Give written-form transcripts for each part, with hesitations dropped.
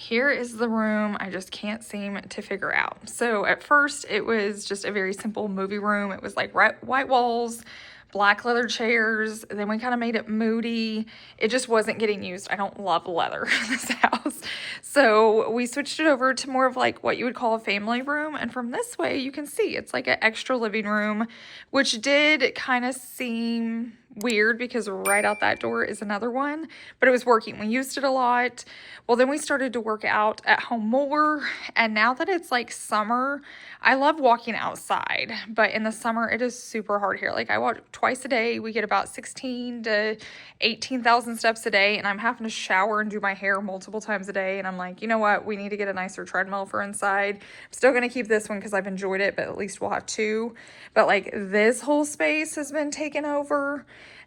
Here is the room I just can't seem to figure out. So at first it was just a very simple movie room. It was like white walls, black leather chairs. Then we kind of made it moody. It just wasn't getting used. I don't love leather in this house. So we switched it over to more of like what you would call a family room. And from this way you can see it's like an extra living room, which did kind of seem weird because right out that door is another one, but it was working. We used it a lot. Well, then we started to work out at home more, and now that it's like summer, I love walking outside, but in the summer it is super hard here. Like I walk twice a day. We get about 16 to 18,000 steps a day, and I'm having to shower and do my hair multiple times a day, and I'm like, you know what, we need to get a nicer treadmill for inside. I'm still gonna keep this one because I've enjoyed it, but at least we'll have two. But like this whole space has been taken over,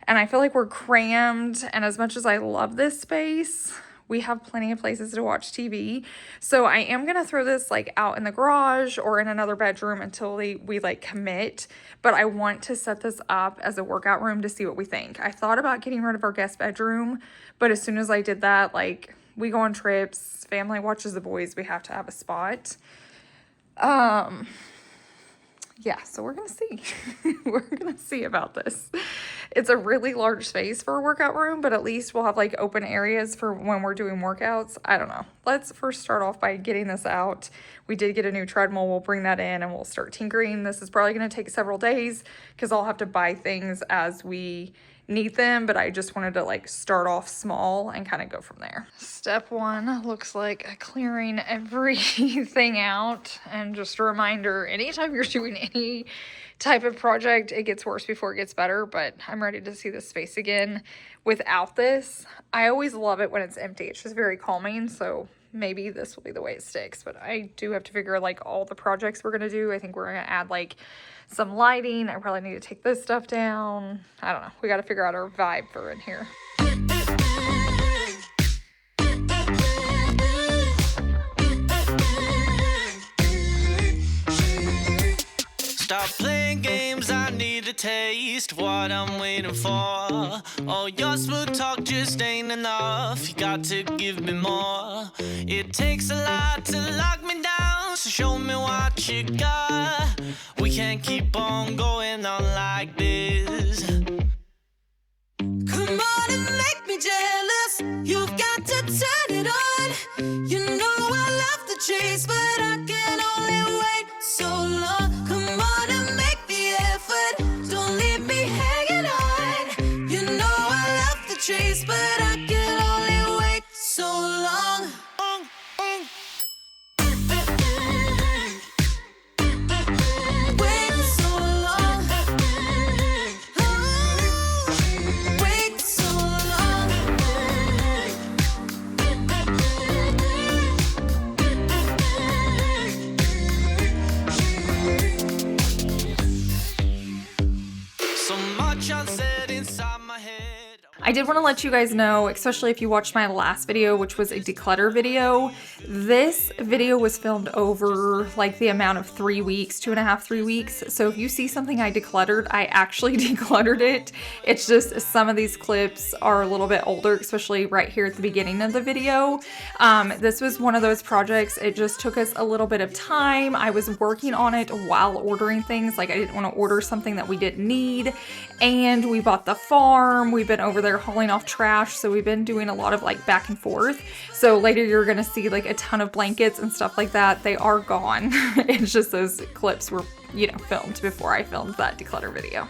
and I feel like we're crammed, and as much as I love this space, we have plenty of places to watch TV. So I am gonna throw this like out in the garage or in another bedroom until we like commit, but I want to set this up as a workout room to see what we think. I thought about getting rid of our guest bedroom, but as soon as I did that, like we go on trips, family watches the boys, we have to have a spot. Yeah, so we're gonna see. We're gonna see about this. It's a really large space for a workout room, but at least we'll have like open areas for when we're doing workouts. I don't know. Let's first start off by getting this out. We did get a new treadmill. We'll bring that in and we'll start tinkering. This is probably gonna take several days because I'll have to buy things as we need them, but I just wanted to like start off small and kind of go from there. Step one looks like clearing everything out, and just a reminder, anytime you're doing any type of project, it gets worse before it gets better, but I'm ready to see this space again without this. I always love it when it's empty. It's just very calming, so maybe this will be the way it sticks, but I do have to figure like all the projects we're gonna do. I think we're gonna add like some lighting. I probably need to take this stuff down. I don't know. We got to figure out our vibe for in here. Stop playing games, I need to taste what I'm waiting for. Oh, your smooth talk just ain't enough. You got to give me more. It takes a lot to lock me down, so show me what you got. We can't keep on going on like this. Come on and make me jealous. You've got to turn it on. You know I love the chase, but I can only wait so long. Come on and make the effort. Don't leave me hanging on. You know I love the chase, but I can only wait so long. I did want to let you guys know, especially if you watched my last video, which was a declutter video, this video was filmed over like the amount of 3 weeks, 2.5, 3 weeks. So if you see something I decluttered, I actually decluttered it. It's just some of these clips are a little bit older, especially right here at the beginning of the video. This was one of those projects. It just took us a little bit of time. I was working on it while ordering things. Like I didn't want to order something that we didn't need. And we bought the farm. We've been over there hauling off trash, so we've been doing a lot of like back and forth. So later you're gonna see like a ton of blankets and stuff like that. They are gone. It's just those clips were, you know, filmed before I filmed that declutter video.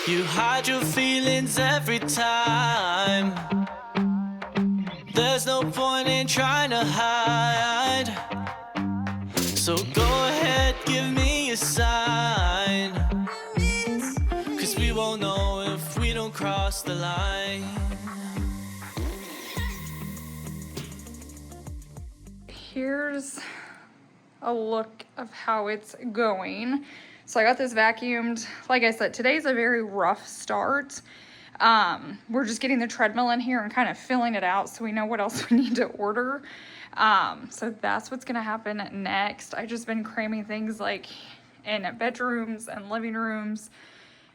You hide your feelings every time. There's no point in trying to hide. So go ahead, give me a sign. 'Cause we won't know if we don't cross the line. Here's a look of how it's going. So I got this vacuumed. Like I said, today's a very rough start. We're just getting the treadmill in here and kind of filling it out so we know what else we need to order. So that's what's gonna happen next. I just been cramming things like in bedrooms and living rooms.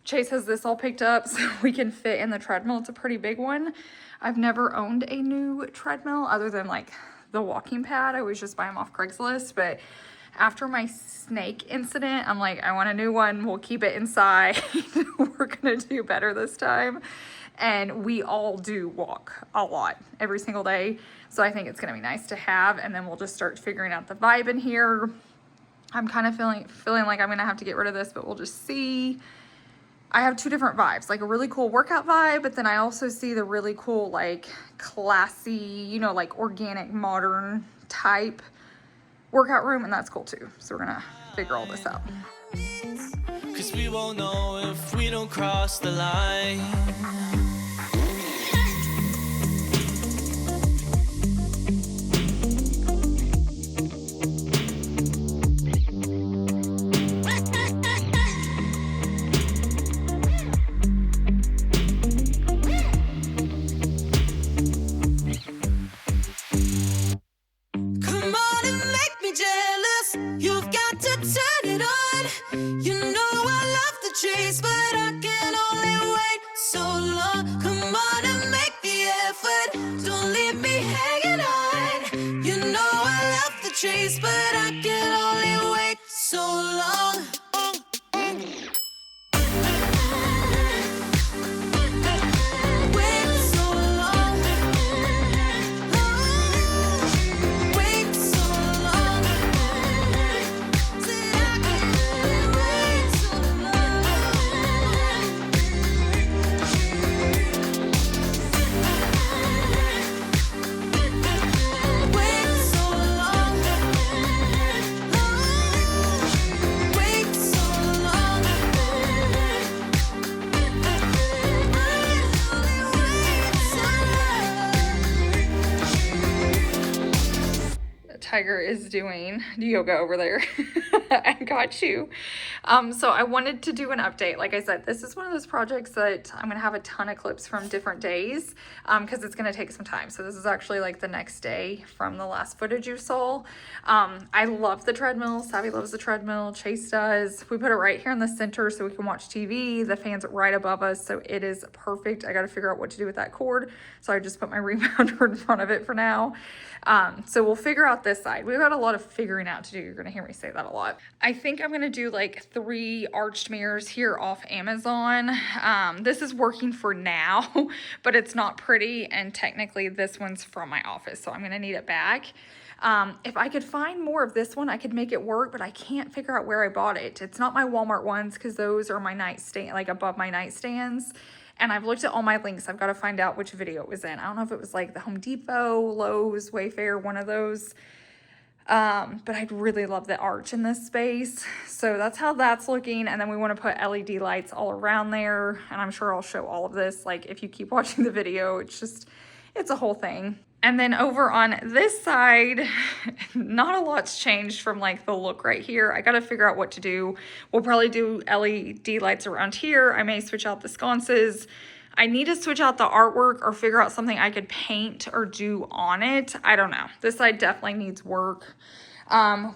Chase has this all picked up so we can fit in the treadmill. It's a pretty big one. I've never owned a new treadmill other than like the walking pad. I always just buy them off Craigslist, but after my snake incident, I'm like, I want a new one. We'll keep it inside. We're gonna do better this time. And we all do walk a lot every single day. So I think it's gonna be nice to have, and then we'll just start figuring out the vibe in here. I'm kind of feeling like I'm gonna have to get rid of this, but we'll just see. I have two different vibes, like a really cool workout vibe, but then I also see the really cool, like classy, you know, like organic, modern type workout room, and that's cool too. So we're gonna figure all this out. 'Cause we won't know if we don't cross the line. Come on and make me jealous. You've got to turn it on. You know I love the chase, but I can only wait so long. Come on and make the effort. Don't leave me hanging on. You know I love the chase, but I can only wait so long. Wait so long. Wait so long. Said I can wait so long. Wait so long. Wait so long. Tiger is doing yoga over there. I got you. So I wanted to do an update. Like I said, this is one of those projects that I'm gonna have a ton of clips from different days because it's gonna take some time. So this is actually like the next day from the last footage you saw. I love the treadmill. Savvy loves the treadmill. Chase does. We put it right here in the center so we can watch TV. The fan's right above us, so it is perfect. I got to figure out what to do with that cord, so I just put my rebounder in front of it for now. So we'll figure out this side. We've got a lot of figuring out to do. You're gonna hear me say that a lot. I think I'm gonna do like 3 arched mirrors here off Amazon. This is working for now, but it's not pretty, and technically this one's from my office, so I'm gonna need it back. If I could find more of this one, I could make it work, but I can't figure out where I bought it. It's not my Walmart ones because those are my nightstand, like above my nightstands. And I've looked at all my links. I've got to find out which video it was in. I don't know if it was like the Home Depot, Lowe's, Wayfair, one of those. But I'd really love the arch in this space. So that's how that's looking. And then we want to put LED lights all around there. And I'm sure I'll show all of this. Like if you keep watching the video, it's a whole thing. And then over on this side, not a lot's changed from like the look right here. I got to figure out what to do. We'll probably do LED lights around here. I may switch out the sconces. I need to switch out the artwork or figure out something I could paint or do on it. I don't know. This side definitely needs work.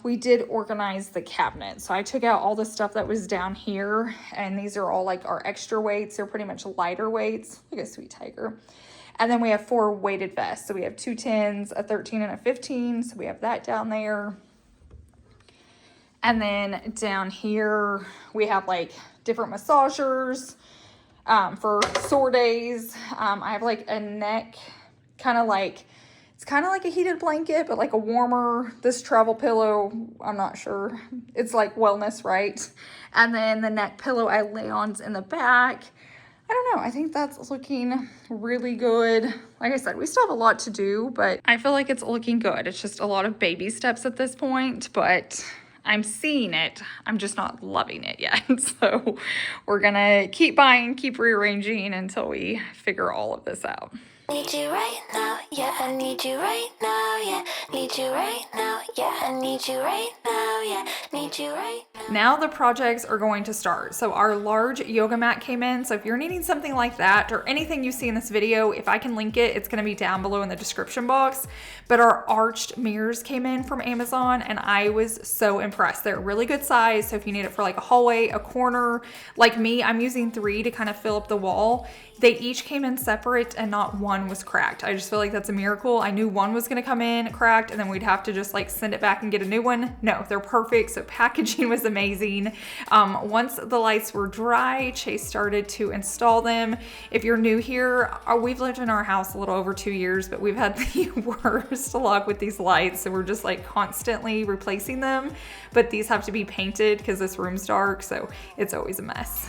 We did organize the cabinet. So I took out all the stuff that was down here, and these are all like our extra weights. They're pretty much lighter weights. Look at Sweet Tiger. And then we have 4 weighted vests. So we have 2 10s, a 13 and a 15. So we have that down there. And then down here, we have like different massagers for sore days. I have like a neck, it's kind of like a heated blanket, but like a warmer, this travel pillow, I'm not sure. It's like wellness, right? And then the neck pillow I lay on's in the back. I don't know. I think that's looking really good. Like I said, we still have a lot to do, but I feel like it's looking good. It's just a lot of baby steps at this point, but I'm seeing it. I'm just not loving it yet. So we're gonna keep buying, keep rearranging until we figure all of this out. Need you right now, yeah, I need you right now, yeah. Need you right now, yeah, I need you right now, yeah. Need you right now. Now the projects are going to start. So our large yoga mat came in. So if you're needing something like that or anything you see in this video, if I can link it, it's going to be down below in the description box. But our arched mirrors came in from Amazon and I was so impressed. They're really good size. So if you need it for like a hallway, a corner, like me, I'm using 3 to kind of fill up the wall. They each came in separate and not one was cracked. I just feel like that's a miracle. I knew one was gonna come in cracked and then we'd have to just like send it back and get a new one. No, they're perfect. So packaging was amazing. Once the lights were dry, Chase started to install them. If you're new here, we've lived in our house a little over 2 years, but we've had the worst luck with these lights. So we're just like constantly replacing them, but these have to be painted because this room's dark. So it's always a mess.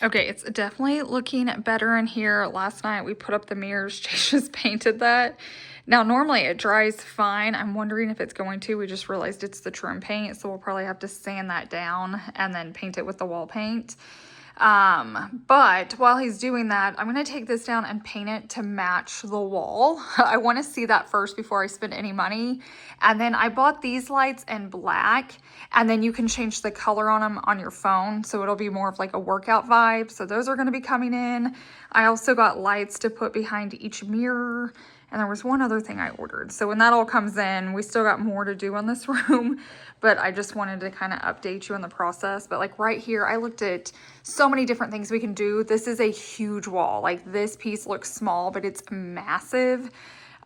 Okay, it's definitely looking better in here. Last night we put up the mirrors, Chase just painted that. Now normally it dries fine. I'm wondering if it's going to. We just realized it's the trim paint, so we'll probably have to sand that down and then paint it with the wall paint. But while he's doing that, I'm going to take this down and paint it to match the wall. I want to see that first before I spend any money. And then I bought these lights in black, and then you can change the color on them on your phone. So it'll be more of like a workout vibe. So those are going to be coming in. I also got lights to put behind each mirror. And there was one other thing I ordered. So when that all comes in, we still got more to do on this room, but I just wanted to kind of update you on the process. But like right here, I looked at so many different things we can do. This is a huge wall. Like this piece looks small, but it's massive.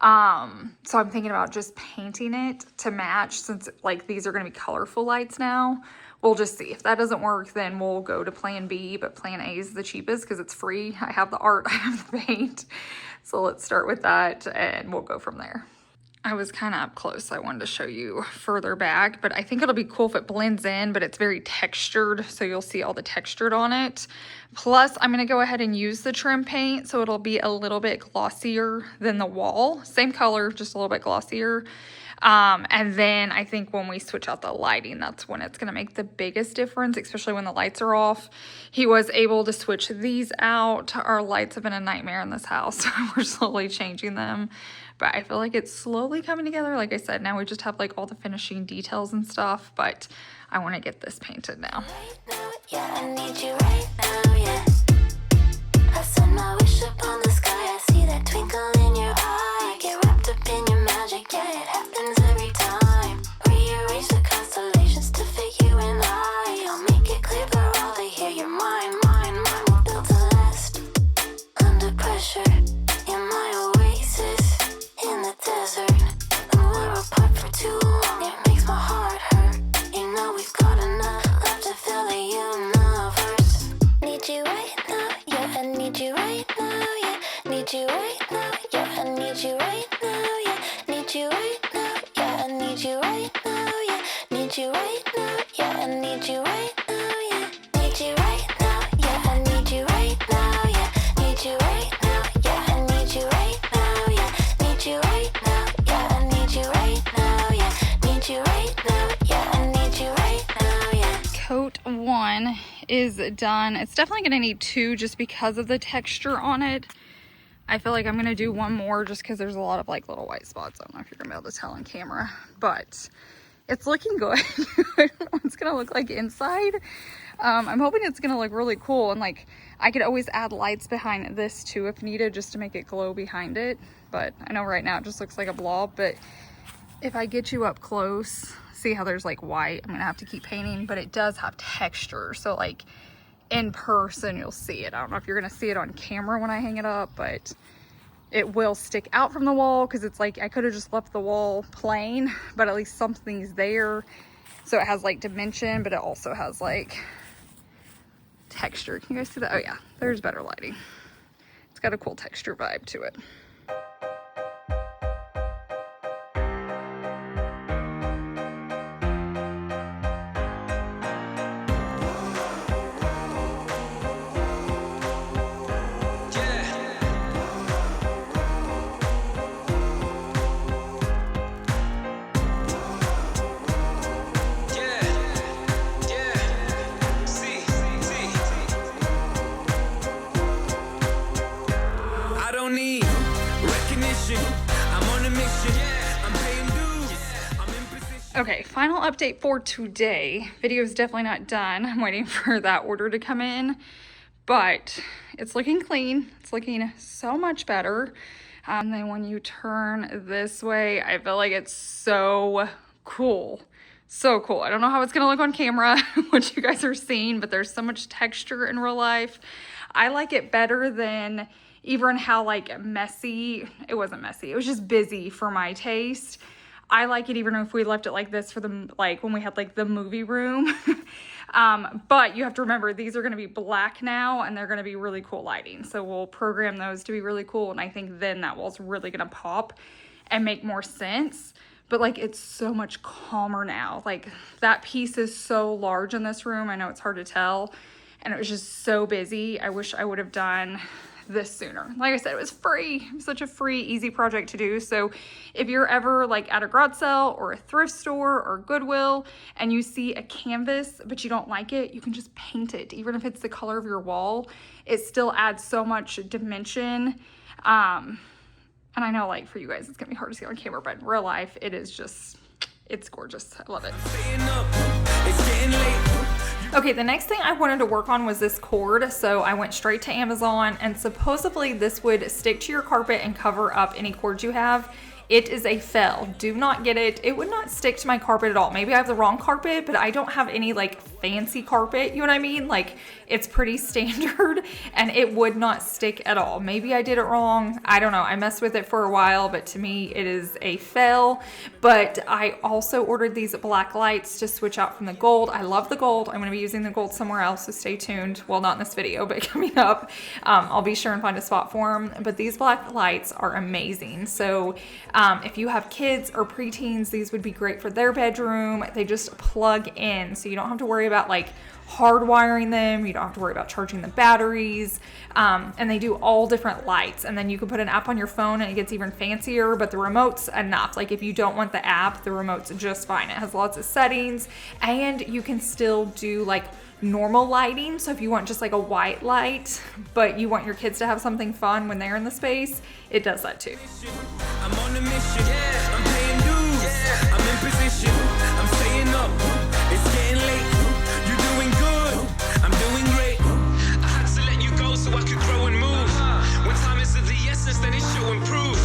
So I'm thinking about just painting it to match, since like these are going to be colorful lights now. We'll just see. If that doesn't work, then we'll go to plan B, but plan A is the cheapest because it's free. I have the art, I have the paint. So let's start with that and we'll go from there. I was kind of up close, so I wanted to show you further back, but I think it'll be cool if it blends in, but it's very textured, so you'll see all the textured on it. Plus, I'm going to go ahead and use the trim paint, so it'll be a little bit glossier than the wall. Same color, just a little bit glossier. And then I think when we switch out the lighting, that's when it's going to make the biggest difference, especially when the lights are off. He was able to switch these out. Our lights have been a nightmare in this house. We're slowly changing them, but I feel like it's slowly coming together. Like I said, now we just have like all the finishing details and stuff, but I want to get this painted now. Yeah, I need you right now, yeah. I set my wish upon the sky. I see that twinkle in your eye. I get wrapped up in your magic, yeah, it happens every time. Rearrange the constellations to fit you and I. I'll make it clear for all to hear you're mine, mine, mine. We're built to last under pressure. In my oasis in the desert. And we're apart for too long. It makes my heart hurt. You know we've got enough love to fill the universe. Need you right now, yeah, I need you right now, yeah. Need you right now, yeah, I need you right now, yeah. Need you right now, yeah, I need you right now, yeah. Need you right now, yeah, I need you right now, yeah. Need you right now, yeah, I need you right now, yeah. Need you right now, yeah, I need you right now, yeah. Need you right now, yeah, I need you right now, yeah. Need you right now, yeah, I need you right now, yeah. Coat 1 is done. It's definitely going to need 2 just because of the texture on it. I feel like I'm going to do 1 more just because there's a lot of like little white spots. I don't know if you're going to be able to tell on camera, but it's looking good. I don't know what it's going to look like inside. I'm hoping it's going to look really cool, and like I could always add lights behind this too if needed, just to make it glow behind it. But I know right now it just looks like a blob, but if I get you up close, see how there's like white, I'm gonna have to keep painting, but it does have texture, so like in person you'll see it. I don't know if you're gonna see it on camera when I hang it up, but it will stick out from the wall because it's like I could have just left the wall plain, but at least something's there, so it has like dimension, but it also has like texture. Can you guys see that? Oh yeah, there's better lighting. It's got a cool texture vibe to it. don't need recognition. I'm on a mission. I'm paying dues. I'm in position. Okay, final update for today. Video is definitely not done. I'm waiting for that order to come in, but it's looking clean. It's looking so much better. And then when you turn this way, I feel like it's so cool. So cool. I don't know how it's gonna look on camera, what you guys are seeing, but there's so much texture in real life. I like it better than even how like messy, it wasn't messy, it was just busy for my taste. I like it even if we left it like this for the, like when we had like the movie room. But you have to remember, these are gonna be black now and they're gonna be really cool lighting. So we'll program those to be really cool. And I think then that wall's really gonna pop and make more sense. But like, it's so much calmer now. Like that piece is so large in this room. I know it's hard to tell. And it was just so busy. I wish I would have done this sooner. Like I said, it was free. It was such a free, easy project to do. So if you're ever like at a garage sale or a thrift store or Goodwill and you see a canvas, but you don't like it, you can just paint it. Even if it's the color of your wall, it still adds so much dimension. And I know like for you guys, it's gonna be hard to see on camera, but in real life, it is just, it's gorgeous. I love it. Okay, the next thing I wanted to work on was this cord. So I went straight to Amazon and supposedly this would stick to your carpet and cover up any cords you have. It is a fail. Do not get it. It would not stick to my carpet at all. Maybe I have the wrong carpet, but I don't have any like fancy carpet. You know what I mean? Like it's pretty standard and it would not stick at all. Maybe I did it wrong. I don't know. I messed with it for a while, but to me it is a fail. But I also ordered these black lights to switch out from the gold. I love the gold. I'm going to be using the gold somewhere else, so stay tuned. Well, not in this video, but coming up, I'll be sure and find a spot for them. But these black lights are amazing. So if you have kids or preteens, these would be great for their bedroom. They just plug in, so you don't have to worry about like hardwiring them. You don't have to worry about charging the batteries. And they do all different lights. And then you can put an app on your phone and it gets even fancier, but the remote's enough. Like if you don't want the app, the remote's just fine. It has lots of settings and you can still do like normal lighting. So if you want just like a white light, but you want your kids to have something fun when they're in the space, it does that too. I'm on a mission. I'm paying dues. I'm in position. I'm staying up. It's getting late. You're doing good. I'm doing great. I had to let you go so I could grow and move. When time is of the essence, then it's show and prove.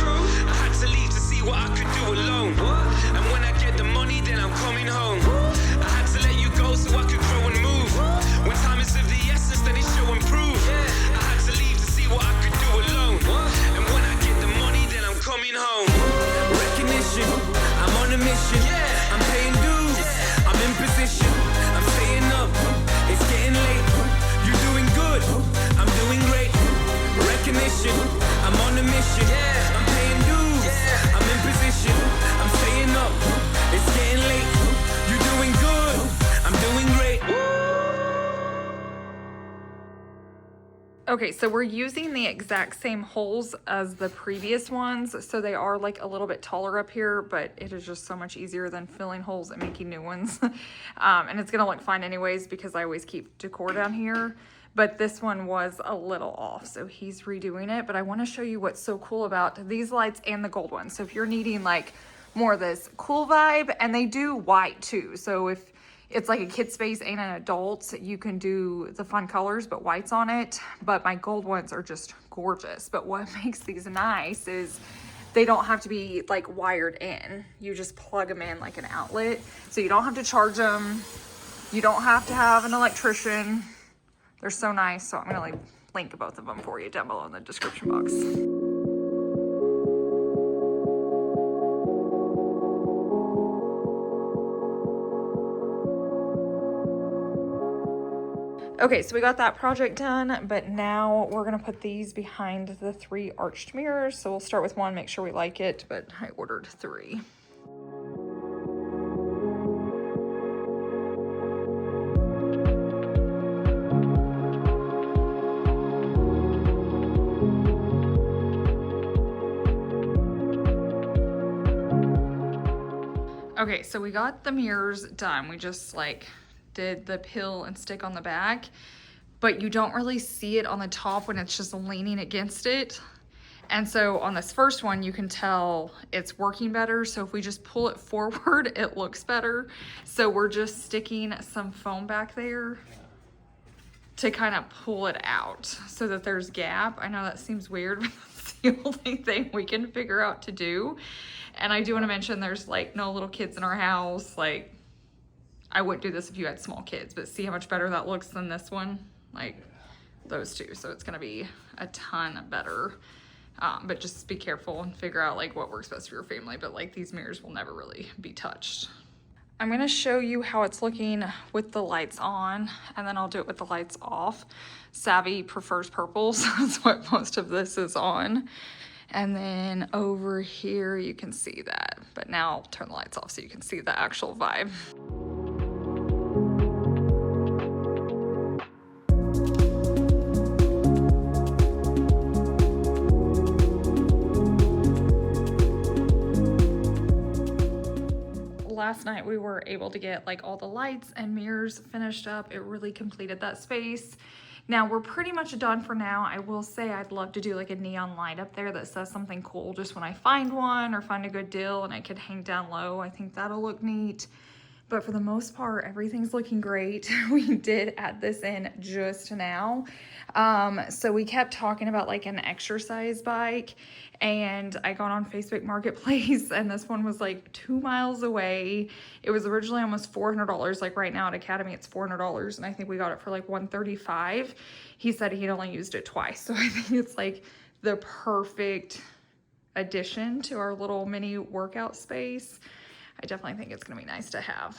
I had to leave to see what I could do alone. And when I get the money, then I'm coming home. I had to let you go so I could grow and move. When time is of the essence, then it's show and prove. I had to leave to see what I could do alone. And when I get the money, then I'm coming home. Recognition, I'm on a mission. I'm paying dues, I'm in position. I'm staying up, it's getting late. You're doing good, I'm doing great. Recognition, I'm on a mission. I'm paying dues, I'm in position. I'm staying up, it's getting late. You're doing good, I'm doing great. Okay, so we're using the exact same holes as the previous ones. So they are like a little bit taller up here, but it is just so much easier than filling holes and making new ones. And it's gonna look fine anyways because I always keep Decor down here. But this one was a little off, so he's redoing it. But I wanna show you what's so cool about these lights and the gold ones. So if you're needing like more of this cool vibe, and they do white too. So if it's like a kid space and an adult, you can do the fun colors, but white's on it. But my gold ones are just gorgeous. But what makes these nice is they don't have to be like wired in. You just plug them in like an outlet. So you don't have to charge them. You don't have to have an electrician. They're so nice. So I'm gonna like link both of them for you down below in the description box. Okay, so we got that project done, but now we're gonna put these behind the 3 arched mirrors. So we'll start with 1, make sure we like it, but I ordered 3. Okay, so we got the mirrors done. We just like did the pill and stick on the back, but you don't really see it on the top when it's just leaning against it. And so on this first one, you can tell it's working better. So if we just pull it forward, it looks better. So we're just sticking some foam back there to kind of pull it out so that there's gap. I know that seems weird, but that's the only thing we can figure out to do. And I do want to mention there's like no little kids in our house. Like, I wouldn't do this if you had small kids, but see how much better that looks than this one? Like those two. So it's gonna be a ton better. But just be careful and figure out like what works best for your family. But like these mirrors will never really be touched. I'm gonna show you how it's looking with the lights on, and then I'll do it with the lights off. Savvy prefers purple, so that's what most of this is on. And then over here, you can see that. But now I'll turn the lights off so you can see the actual vibe. Last night we were able to get like all the lights and mirrors finished up. It really completed that space. Now we're pretty much done for now. I will say I'd love to do like a neon light up there that says something cool just when I find one or find a good deal and I could hang down low. I think that'll look neat. But for the most part, everything's looking great. We did add this in just now. So we kept talking about like an exercise bike, and I got on Facebook Marketplace and this one was like 2 miles away. It was originally almost $400. Like right now at Academy, it's $400. And I think we got it for like $135. He said he'd only used it twice. So I think it's like the perfect addition to our little mini workout space. I definitely think it's gonna be nice to have.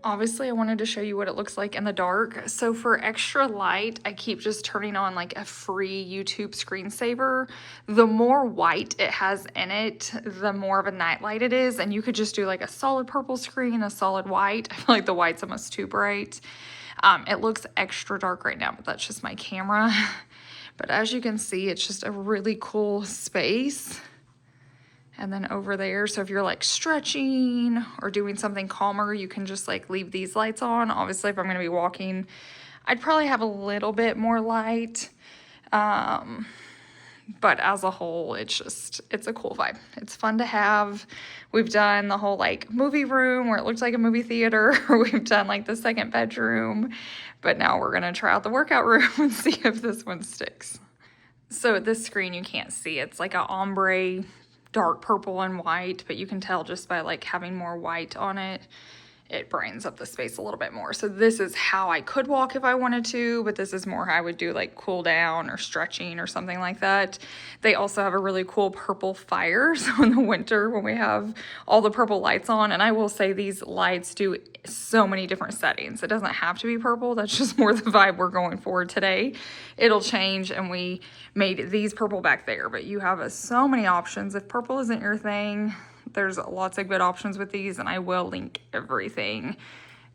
Obviously, I wanted to show you what it looks like in the dark. So for extra light, I keep just turning on like a free YouTube screensaver. The more white it has in it, the more of a night light it is. And you could just do like a solid purple screen, a solid white. I feel like the white's almost too bright. It looks extra dark right now, but that's just my camera. But as you can see, it's just a really cool space. And then over there, so if you're like stretching or doing something calmer, you can just like leave these lights on. Obviously, if I'm gonna be walking, I'd probably have a little bit more light. But as a whole, it's a cool vibe. It's fun to have. We've done the whole like movie room where it looks like a movie theater. We've done like the second bedroom, but now we're gonna try out the workout room and see if this one sticks. So this screen, you can't see, it's like a ombre, dark purple and white, but you can tell just by like having more white on it, it brightens up the space a little bit more. So this is how I could walk if I wanted to, but this is more how I would do like cool down or stretching or something like that. They also have a really cool purple fire. So in the winter when we have all the purple lights on, and I will say these lights do so many different settings. It doesn't have to be purple. That's just more the vibe we're going for today. It'll change, and we made these purple back there, but you have so many options. If purple isn't your thing, there's lots of good options with these, and I will link everything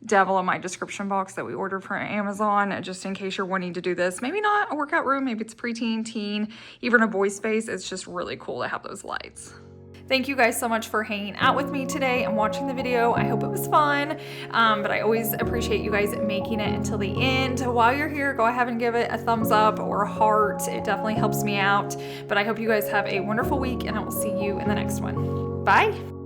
down in my description box that we ordered from Amazon, just in case you're wanting to do this. Maybe not a workout room, maybe it's preteen, teen, even a boy space. It's just really cool to have those lights. Thank you guys so much for hanging out with me today and watching the video. I hope it was fun, but I always appreciate you guys making it until the end. While you're here, go ahead and give it a thumbs up or a heart. It definitely helps me out, but I hope you guys have a wonderful week, and I will see you in the next one. Bye.